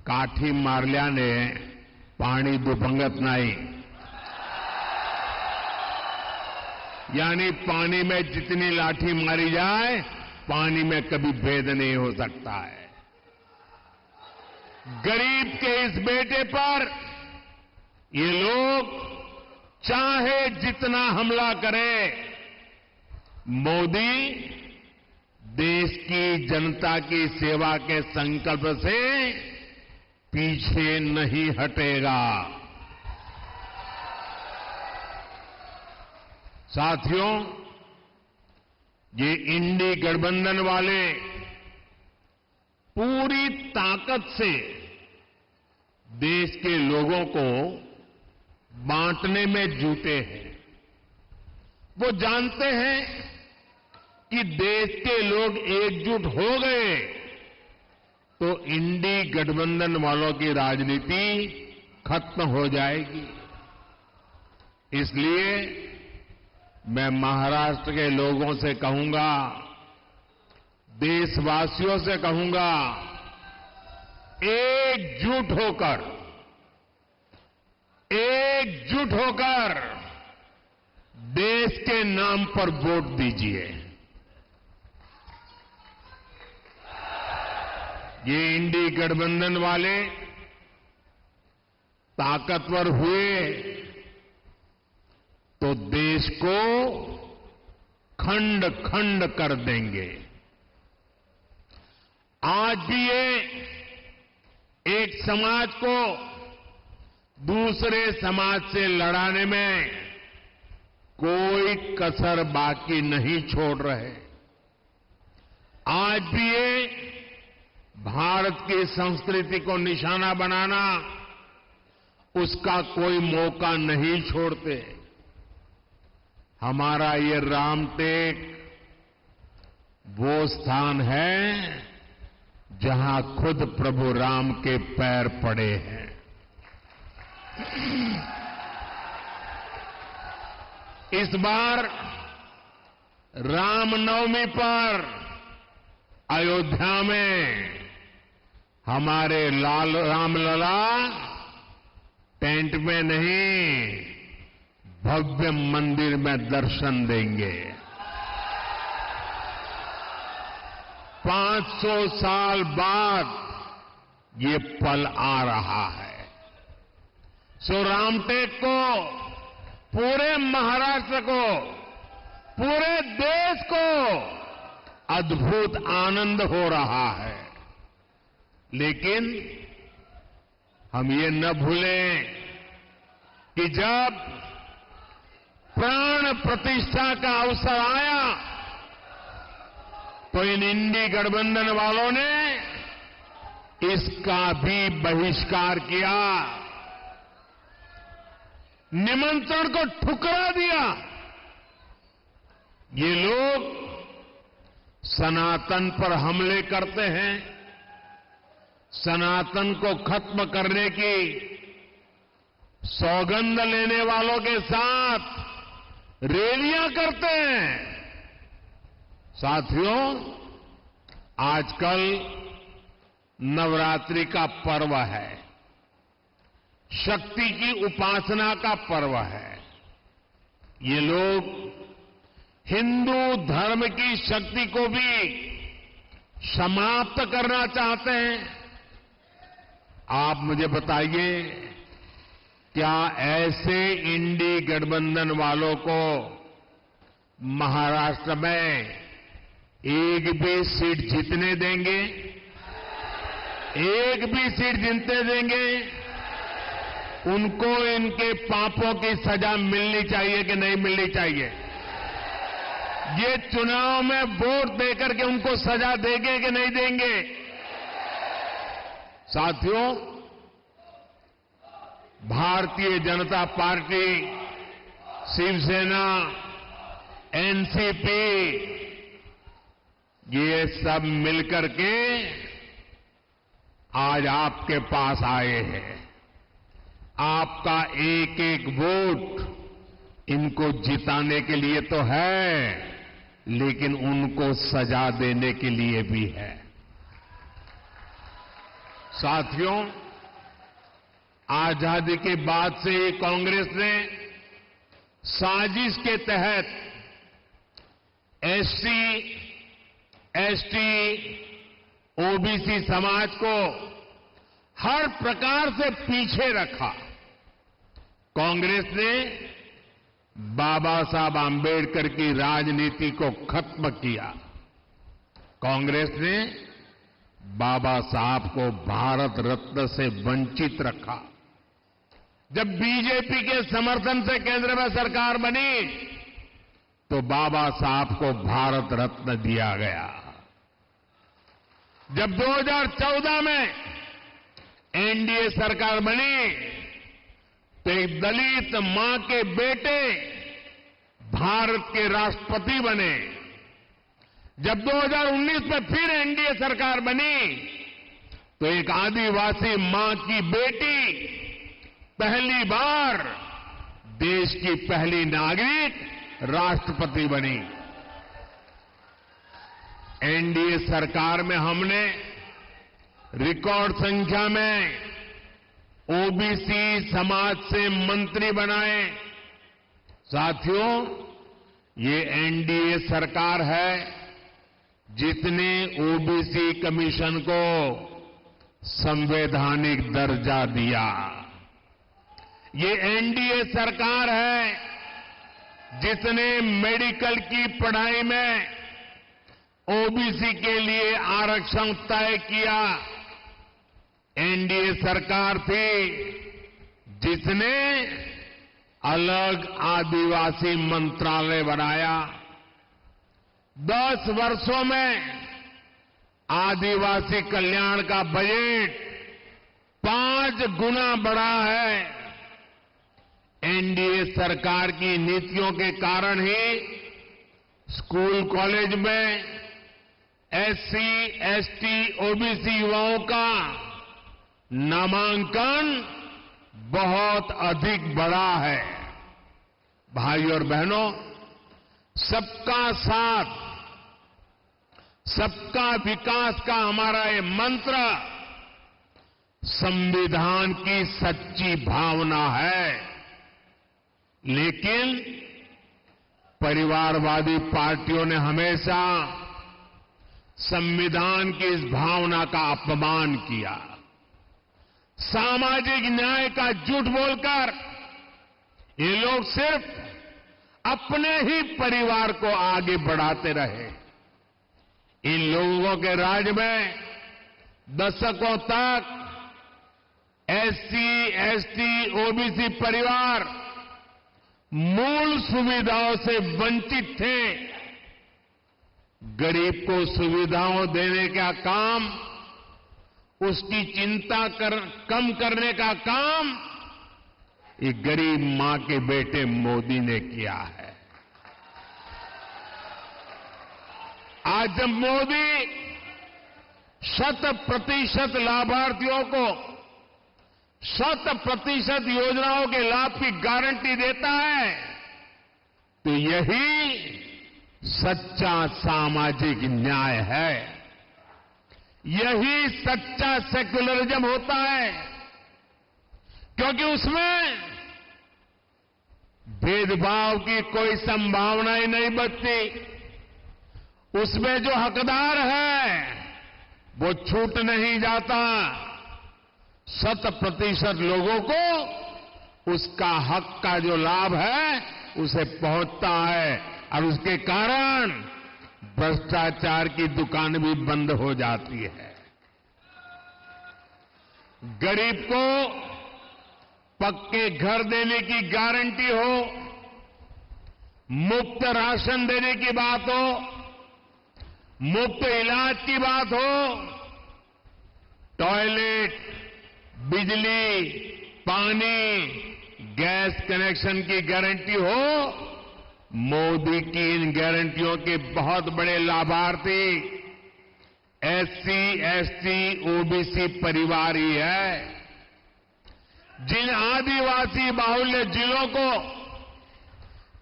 काठी मारल्याने पाणी दुभंगत नाही। यानी पानी में जितनी लाठी मारी जाए, पानी में कभी भेद नहीं हो सकता है। गरीब के इस बेटे पर ये लोग चाहे जितना हमला करें, मोदी देश की जनता की सेवा के संकल्प से पीछे नहीं हटेगा। साथियों, ये इंडी गठबंधन वाले पूरी ताकत से देश के लोगों को बांटने में जुटे हैं। वो जानते हैं कि देश के लोग एकजुट हो गए तो इंडी गठबंधन वालों की राजनीति खत्म हो जाएगी। इसलिए मैं महाराष्ट्र के लोगों से कहूंगा, देशवासियों से कहूंगा, एकजुट होकर देश के नाम पर वोट दीजिए। ये इंडी गठबंधन वाले ताकतवर हुए तो देश को खंड खंड कर देंगे। आज भी ये एक समाज को दूसरे समाज से लड़ाने में कोई कसर बाकी नहीं छोड़ रहे। आज भी ये भारत की संस्कृति को निशाना बनाना, उसका कोई मौका नहीं छोड़ते। हमारा ये रामटेक वो स्थान है जहां खुद प्रभु राम के पैर पड़े हैं। इस बार रामनवमी पर अयोध्या में हमारे रामलला टेंट में नहीं, भव्य मंदिर में दर्शन देंगे। 500 साल बाद ये पल आ रहा है। सो रामटेक को, पूरे महाराष्ट्र को, पूरे देश को अद्भुत आनंद हो रहा है। लेकिन हम ये न भूलें कि जब प्राण प्रतिष्ठा का अवसर आया तो इन इंडी गठबंधन वालों ने इसका भी बहिष्कार किया, निमंत्रण को ठुकरा दिया। ये लोग सनातन पर हमले करते हैं, सनातन को खत्म करने की सौगंध लेने वालों के साथ रैलियां करते हैं। साथियों, आजकल नवरात्रि का पर्व है, शक्ति की उपासना का पर्व है। ये लोग हिंदू धर्म की शक्ति को भी समाप्त करना चाहते हैं। आप मुझे बताइए, क्या ऐसे इंडी गठबंधन वालों को महाराष्ट्र में एक भी सीट जीतने देंगे? एक भी सीट जीतने देंगे? उनको इनके पापों की सजा मिलनी चाहिए कि नहीं मिलनी चाहिए? ये चुनाव में वोट देकर के उनको सजा देंगे कि नहीं देंगे? साथियों, भारतीय जनता पार्टी, शिवसेना, एनसीपी ये सब मिलकर के आज आपके पास आए हैं। आपका एक एक वोट इनको जिताने के लिए तो है, लेकिन उनको सजा देने के लिए भी है। साथियों, आजादी के बाद से ही कांग्रेस ने साजिश के तहत एससी, एसटी, ओबीसी समाज को हर प्रकार से पीछे रखा। कांग्रेस ने बाबा साहब आंबेडकर की राजनीति को खत्म किया। कांग्रेस ने बाबा साहब को भारत रत्न से वंचित रखा। जब बीजेपी के समर्थन से केंद्र में सरकार बनी तो बाबा साहब को भारत रत्न दिया गया। जब 2014 में एनडीए सरकार बनी तो एक दलित मां के बेटे भारत के राष्ट्रपति बने। जब 2019 में फिर एनडीए सरकार बनी तो एक आदिवासी मां की बेटी पहली बार देश की पहली नागरिक राष्ट्रपति बनी। एनडीए सरकार में हमने रिकॉर्ड संख्या में ओबीसी समाज से मंत्री बनाए। साथियों, ये एनडीए सरकार है जिसने ओबीसी कमीशन को संवैधानिक दर्जा दिया। ये एनडीए सरकार है जिसने मेडिकल की पढ़ाई में ओबीसी के लिए आरक्षण तय किया। एनडीए सरकार थी जिसने अलग आदिवासी मंत्रालय बनाया। 10 वर्षों में आदिवासी कल्याण का बजट 5 गुना बढ़ा है। एनडीए सरकार की नीतियों के कारण ही स्कूल कॉलेज में एससी, एसटी, ओबीसी युवाओं का नामांकन बहुत अधिक बढ़ा है। भाइयों और बहनों, सबका साथ, सबका विकास का हमारा ये मंत्र संविधान की सच्ची भावना है। लेकिन परिवारवादी पार्टियों ने हमेशा संविधान की इस भावना का अपमान किया। सामाजिक न्याय का झूठ बोलकर ये लोग सिर्फ अपने ही परिवार को आगे बढ़ाते रहे। इन लोगों के राज में दशकों तक एससी, एसटी, ओबीसी परिवार मूल सुविधाओं से वंचित थे। गरीब को सुविधाओं देने का काम, उसकी चिंता कम करने का काम ये गरीब मां के बेटे मोदी ने किया है। आज जब मोदी 100% लाभार्थियों को 100% योजनाओं के लाभ की गारंटी देता है तो यही सच्चा सामाजिक न्याय है। यही सच्चा सेक्युलरिज्म होता है, क्योंकि उसमें भेदभाव की कोई संभावना ही नहीं बचती। उसमें जो हकदार है वो छूट नहीं जाता। 100% लोगों को उसका हक का जो लाभ है उसे पहुंचता है और उसके कारण भ्रष्टाचार की दुकान भी बंद हो जाती है। गरीब को पक्के घर देने की गारंटी हो, मुफ्त राशन देने की बात हो, मुफ्त इलाज की बात हो, टॉयलेट, बिजली, पानी, गैस कनेक्शन की गारंटी हो, मोदी की इन गारंटियों के बहुत बड़े लाभार्थी एससी, एसटी, ओबीसी परिवार ही है। जिन आदिवासी बाहुल्य जिलों को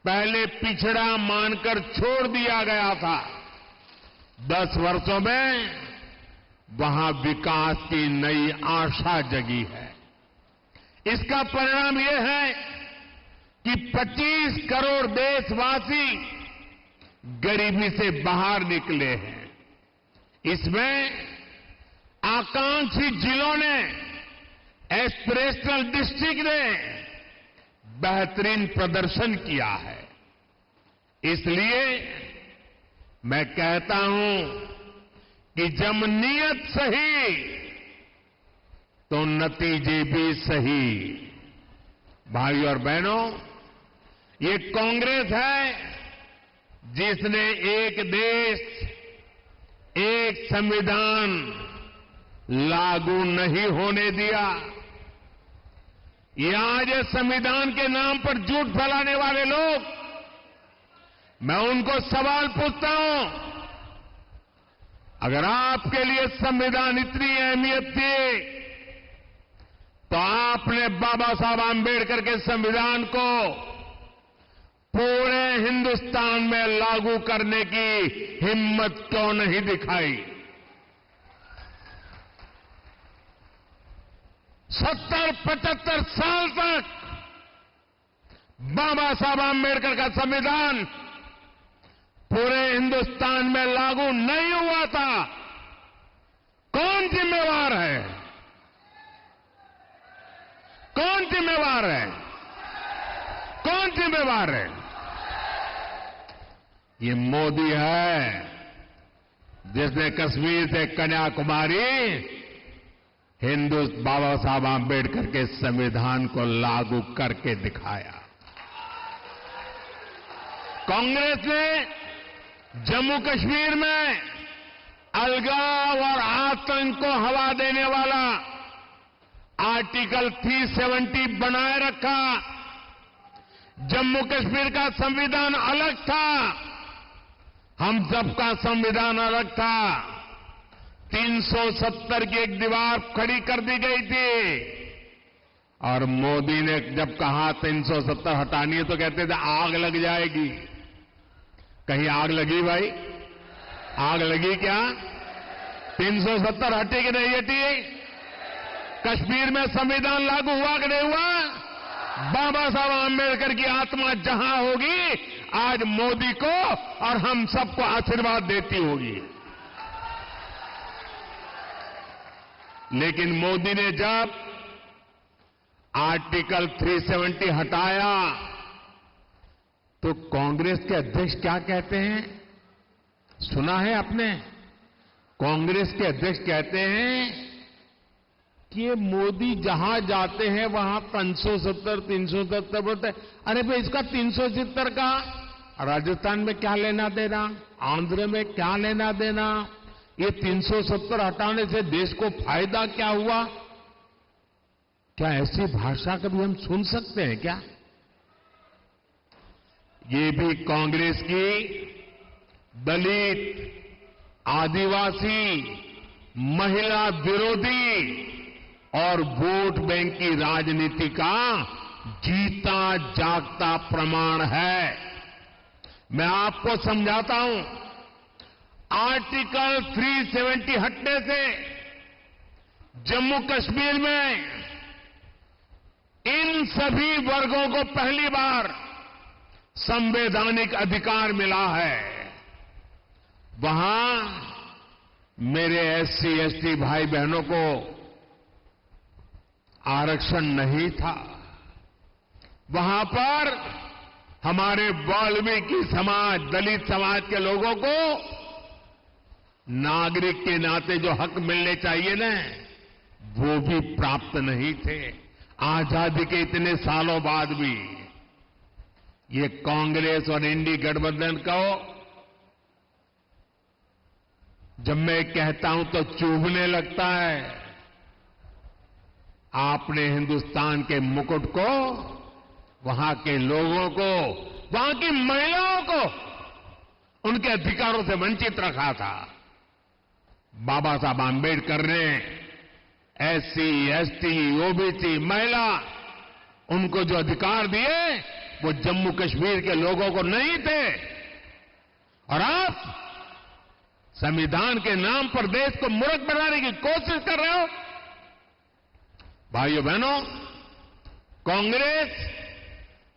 पहले पिछड़ा मानकर छोड़ दिया गया था, 10 वर्षों में वहां विकास की नई आशा जगी है। इसका परिणाम यह है कि 25 करोड़ देशवासी गरीबी से बाहर निकले हैं। इसमें आकांक्षी जिलों ने, एस्पिरेशनल डिस्ट्रिक्ट ने बेहतरीन प्रदर्शन किया है। इसलिए मैं कहता हूं कि जब नीयत सही तो नतीजे भी सही। भाई और बहनों, ये कांग्रेस है जिसने एक देश, एक संविधान लागू नहीं होने दिया। ये आज संविधान के नाम पर झूठ फैलाने वाले लोग, मैं उनको सवाल पूछता हूं, अगर आपके लिए संविधान इतनी अहमियत थी तो आपने बाबा साहब आंबेडकर के संविधान को पूरे हिंदुस्तान में लागू करने की हिम्मत क्यों नहीं दिखाई? 70-75 साल तक बाबा साहब आंबेडकर का संविधान पूरे हिंदुस्तान में लागू नहीं हुआ था। कौन जिम्मेवार है? कौन जिम्मेवार है? कौन जिम्मेवार है? ये मोदी है जिसने कश्मीर से कन्याकुमारी बाबा साहब आंबेडकर के संविधान को लागू करके दिखाया। कांग्रेस ने जम्मू कश्मीर में अलगाव और आतंक को हवा देने वाला आर्टिकल 370 बनाए रखा। जम्मू कश्मीर का संविधान अलग था, हम सबका संविधान अलग था। 370 की एक दीवार खड़ी कर दी गई थी और मोदी ने जब कहा 370 हटानी है तो कहते थे आग लग जाएगी। कहीं आग लगी भाई? आग लगी क्या? 370 हटी कि नहीं हटी? कश्मीर में संविधान लागू हुआ कि नहीं हुआ? बाबा साहब आंबेडकर की आत्मा जहां होगी, आज मोदी को और हम सबको आशीर्वाद देती होगी। लेकिन मोदी ने जब आर्टिकल 370 हटाया तो कांग्रेस के अध्यक्ष क्या कहते हैं? सुना है आपने? कांग्रेस के अध्यक्ष कहते हैं कि ये मोदी जहां जाते हैं वहां 370 बोलते हैं। अरे भाई, इसका 370 का राजस्थान में क्या लेना देना, आंध्र में क्या लेना देना? ये 370 हटाने से देश को फायदा क्या हुआ? क्या ऐसी भाषा कभी हम सुन सकते हैं क्या? ये भी कांग्रेस की दलित, आदिवासी, महिला विरोधी और वोट बैंक की राजनीति का जीता जागता प्रमाण है। मैं आपको समझाता हूं, आर्टिकल 370 हटने से जम्मू कश्मीर में इन सभी वर्गों को पहली बार संवैधानिक अधिकार मिला है। वहां मेरे एससी, एसटी भाई बहनों को आरक्षण नहीं था। वहां पर हमारे वाल्मीकि समाज, दलित समाज के लोगों को नागरिक के नाते जो हक मिलने चाहिए ना, वो भी प्राप्त नहीं थे। आजादी के इतने सालों बाद भी ये कांग्रेस और इंडी गठबंधन को जब मैं कहता हूं तो चुभने लगता है। आपने हिंदुस्तान के मुकुट को, वहां के लोगों को वहां की महिलाओं को उनके अधिकारों से वंचित रखा था। बाबा साहब आंबेडकर ने एससी, एसटी, ओबीसी, महिला, उनको जो अधिकार दिए वो जम्मू कश्मीर के लोगों को नहीं थे। और आप संविधान के नाम पर देश को मूर्ख बनाने की कोशिश कर रहे हो। भाइयों बहनों, कांग्रेस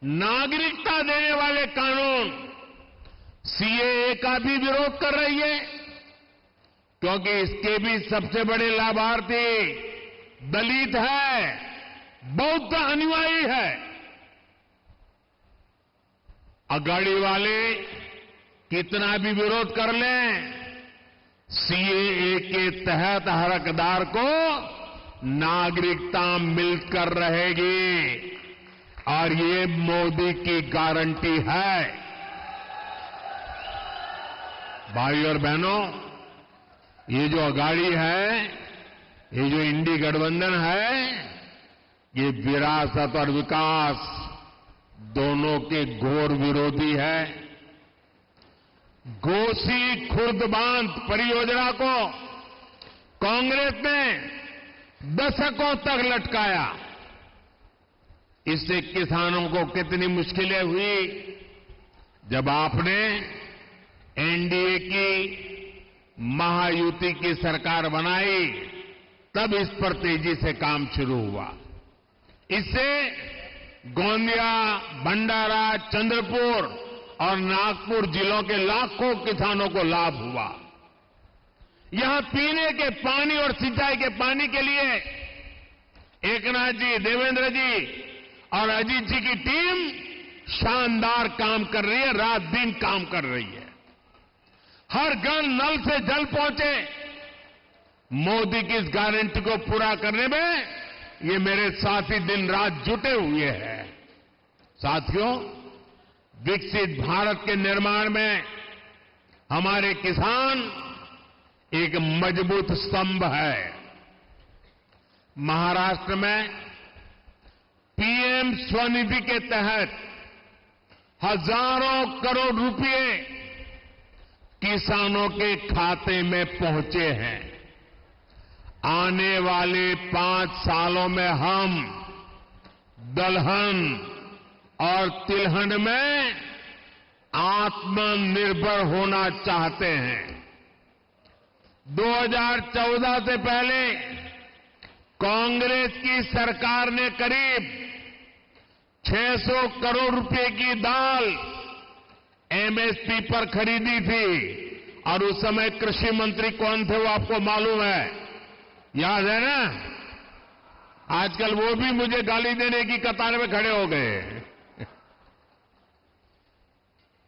नागरिकता देने वाले कानून सीएए का भी विरोध कर रही है, क्योंकि इसके भी सबसे बड़े लाभार्थी दलित है, बौद्ध अनुयायी है। अगाड़ी वाले कितना भी विरोध कर लें, सीएए के तहत हर हकदार को नागरिकता मिलकर रहेगी, और ये मोदी की गारंटी है। भाइयों और बहनों, ये जो अगाड़ी है, ये जो इंडी गठबंधन है, ये विरासत और विकास दोनों के घोर विरोधी है। घोसी खुर्द बांध परियोजना को कांग्रेस ने दशकों तक लटकाया। इससे किसानों को कितनी मुश्किलें हुई। जब आपने एनडीए की महायुति की सरकार बनाई, तब इस पर तेजी से काम शुरू हुआ। इससे गोंदिया, भंडारा, चंद्रपुर और नागपुर जिलों के लाखों किसानों को लाभ हुआ। यहां पीने के पानी और सिंचाई के पानी के लिए एकनाथ जी, देवेंद्र जी और अजीत जी की टीम शानदार काम कर रही है, रात दिन काम कर रही है। हर घर नल से जल पहुंचे, मोदी की इस गारंटी को पूरा करने में ये मेरे साथी दिन रात जुटे हुए हैं। साथियों, विकसित भारत के निर्माण में हमारे किसान एक मजबूत स्तंभ है। महाराष्ट्र में पीएम स्वनिधि के तहत हजारों करोड़ रुपए किसानों के खाते में पहुंचे हैं। आने वाले 5 सालों में हम दलहन और तिलहन में आत्मनिर्भर होना चाहते हैं। 2014 से पहले कांग्रेस की सरकार ने करीब 600 करोड़ रुपए की दाल एमएसपी पर खरीदी थी, और उस समय कृषि मंत्री कौन थे वो आपको मालूम है, याद है ना? आजकल वो भी मुझे गाली देने की कतार में खड़े हो गए।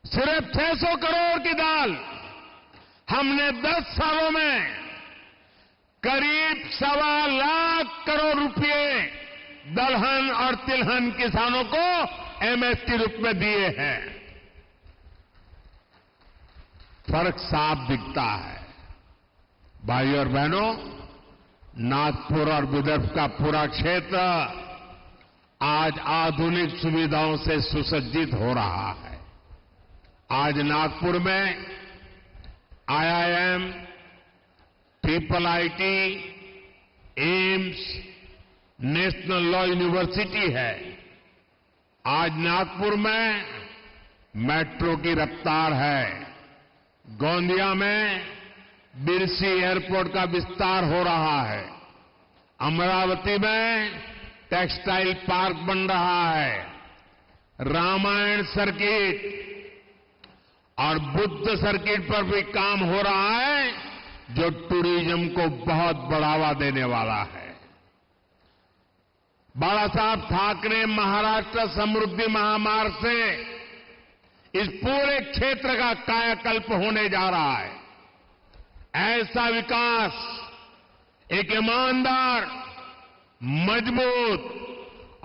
सिर्फ 600 करोड़ की दाल हमने 10 सालों में करीब 1.25 लाख करोड़ रुपए दलहन और तिलहन किसानों को एमएसपी रूप में दिए हैं। फर्क साफ दिखता है। भाइयों और बहनों, नागपुर और विदर्भ का पूरा क्षेत्र आज आधुनिक सुविधाओं से सुसज्जित हो रहा है। आज नागपुर में IIM, triple IT, AIIMS, national law university है। आज नागपुर में मेट्रो की रफ्तार है। गोंदिया में बिरसी एयरपोर्ट का विस्तार हो रहा है। अमरावती में टेक्सटाइल पार्क बन रहा है। रामायण सर्किट और बुद्ध सर्किट पर भी काम हो रहा है, जो टूरिज्म को बहुत बढ़ावा देने वाला है। बाला साहब ठाकरे महाराष्ट्र समृद्धि महामार्ग से इस पूरे क्षेत्र का कायाकल्प होने जा रहा है। ऐसा विकास एक ईमानदार, मजबूत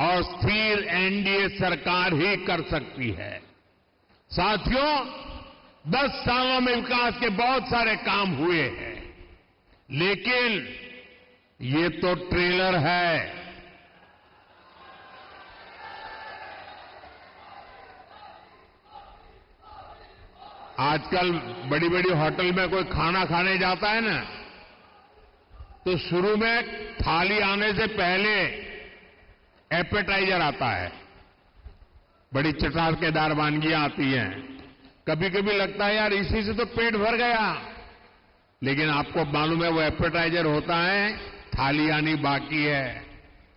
और स्थिर एनडीए सरकार ही कर सकती है। साथियों, 10 सालों में विकास के बहुत सारे काम हुए हैं, लेकिन ये तो ट्रेलर है। आजकल बड़ी बड़ी होटल में कोई खाना खाने जाता है ना, तो शुरू में थाली आने से पहले एपेटाइजर आता है। बड़ी चटाकेदार वानगियां आती हैं। कभी कभी लगता है यार इसी से तो पेट भर गया, लेकिन आपको मालूम है वो एपेटाइजर होता है, थाली आनी बाकी है।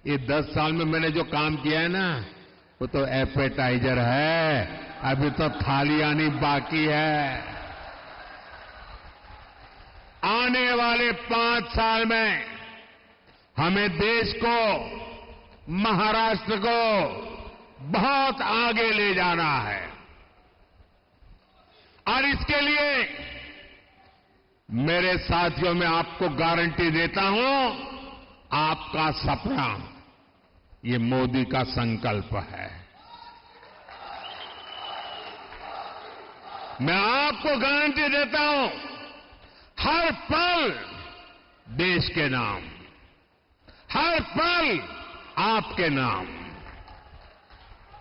ये 10 साल में मैंने जो काम किया है ना, वो तो एपेटाइजर है, अभी तो थाली आनी बाकी है। आने वाले 5 साल में हमें देश को, महाराष्ट्र को बहुत आगे ले जाना है, और इसके लिए मेरे साथियों, मैं आपको गारंटी देता हूं, आपका सपना ये मोदी का संकल्प है। मैं आपको गारंटी देता हूं, हर पल देश के नाम, हर पल आपके नाम,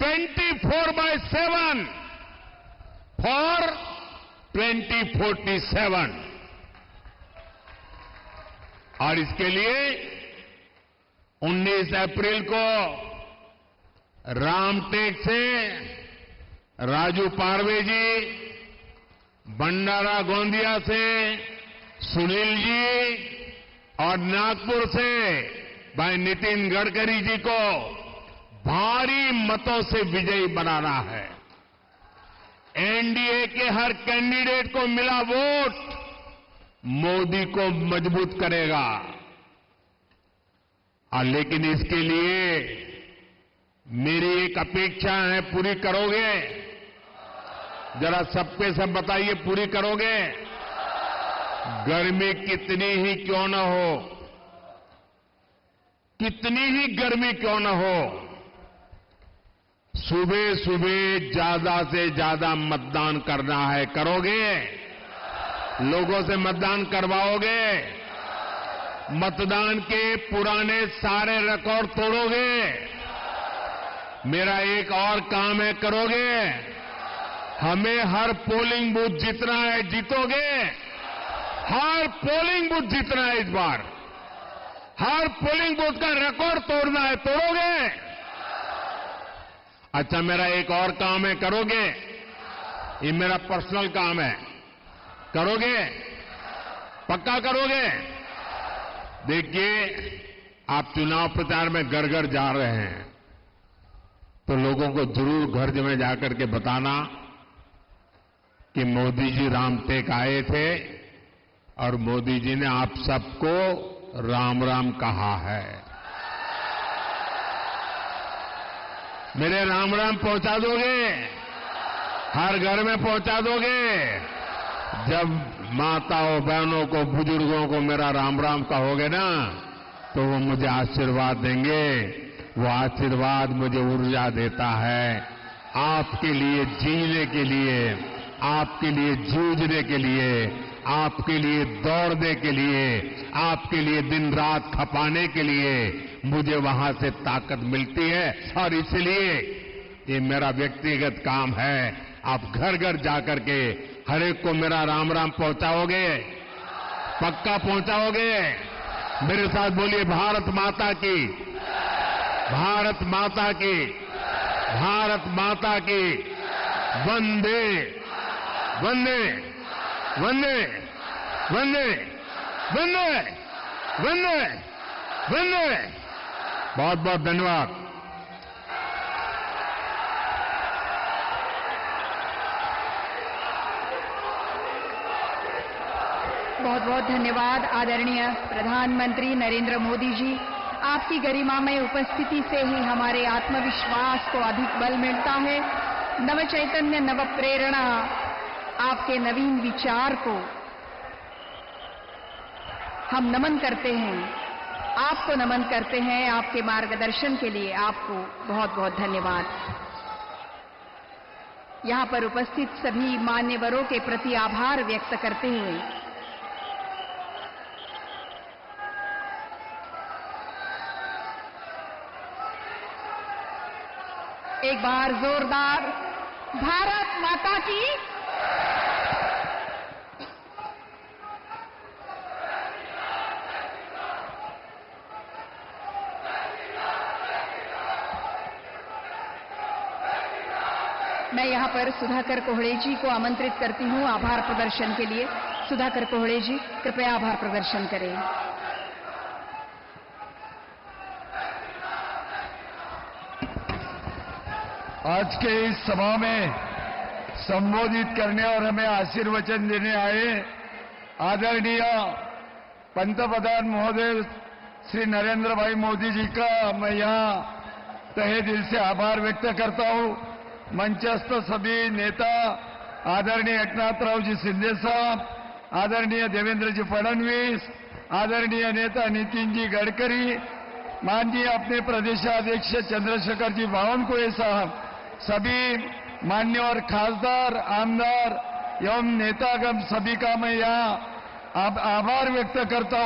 24/7 फॉर 2047। और इसके लिए 19 अप्रैल को रामटेक से राजू पारवे जी, भंडारा गोंदिया से सुनील जी और नागपुर से भाई नितिन गडकरी जी को भारी मतों से विजयी बनाना है। एनडीए के हर कैंडिडेट को मिला वोट मोदी को मजबूत करेगा। और लेकिन इसके लिए मेरी एक अपेक्षा है, पूरी करोगे? जरा सबके सब बताइए, पूरी करोगे? गर्मी कितनी ही क्यों न हो, कितनी ही गर्मी क्यों न हो, सुबह सुबह ज्यादा से ज्यादा मतदान करना है। करोगे? लोगों से मतदान करवाओगे? मतदान के पुराने सारे रिकॉर्ड तोड़ोगे? मेरा एक और काम है, करोगे? हमें हर पोलिंग बूथ जीतना है, जीतोगे? हर पोलिंग बूथ जीतना है इस बार, हर पोलिंग बूथ का रिकॉर्ड तोड़ना है, तोड़ोगे? अच्छा, मेरा एक और काम है, करोगे? ये मेरा पर्सनल काम है, करोगे? पक्का करोगे? देखिए, आप चुनाव प्रचार में घर घर जा रहे हैं, तो लोगों को जरूर घर में जाकर के बताना कि मोदी जी रामटेक आए थे और मोदी जी ने आप सबको राम राम कहा है। मेरे राम राम पहुंचा दोगे? हर घर में पहुंचा दोगे? जब माताओं, बहनों को, बुजुर्गों को मेरा राम राम कहोगे ना, तो वो मुझे आशीर्वाद देंगे। वो आशीर्वाद मुझे ऊर्जा देता है आपके लिए जीने के लिए, आपके लिए जूझने के लिए, आपके लिए दौड़ने के लिए, आपके लिए दिन रात खपाने के लिए मुझे वहां से ताकत मिलती है। और इसलिए ये मेरा व्यक्तिगत काम है। आप घर घर जाकर के हर एक को मेरा राम राम पहुंचाओगे? पक्का पहुंचाओगे? मेरे साथ बोलिए, भारत माता की, भारत माता की, भारत माता की, वंदे वंदे वंदे वंदे वंदे वंदे वंदे। बहुत बहुत धन्यवाद। बहुत बहुत धन्यवाद आदरणीय प्रधानमंत्री नरेंद्र मोदी जी। आपकी गरिमामय उपस्थिति से ही हमारे आत्मविश्वास को अधिक बल मिलता है। नव चैतन्य, नव प्रेरणा, आपके नवीन विचार को हम नमन करते हैं, आपको नमन करते हैं। आपके मार्गदर्शन के लिए आपको बहुत बहुत धन्यवाद। यहां पर उपस्थित सभी मान्यवरों के प्रति आभार व्यक्त करते हुए एक बार जोरदार भारत माता की मैं यहाँ पर सुधाकर कोहड़े जी को आमंत्रित करती हूँ आभार प्रदर्शन के लिए। सुधाकर कोहड़े जी, कृपया आभार प्रदर्शन करें। आज के इस सभा में संबोधित करने और हमें आशीर्वचन देने आए आदरणीय पंतप्रधान महोदय श्री नरेंद्र भाई मोदी जी का मैं यहाँ तहे दिल से आभार व्यक्त करता हूँ। मंचस्थ सभी नेता आदरणीय एकनाथराव जी शिंदे साहब, आदरणीय देवेंद्र जी फडणवीस, आदरणीय नेता नितिन जी गडकरी, माननीय अपने प्रदेशाध्यक्ष चंद्रशेखर जी बावनकुळे साहब, सभी मान्यवर खासदार, आमदार एवं नेतागण सभी का मैं यहाँ आभार व्यक्त करता हूँ।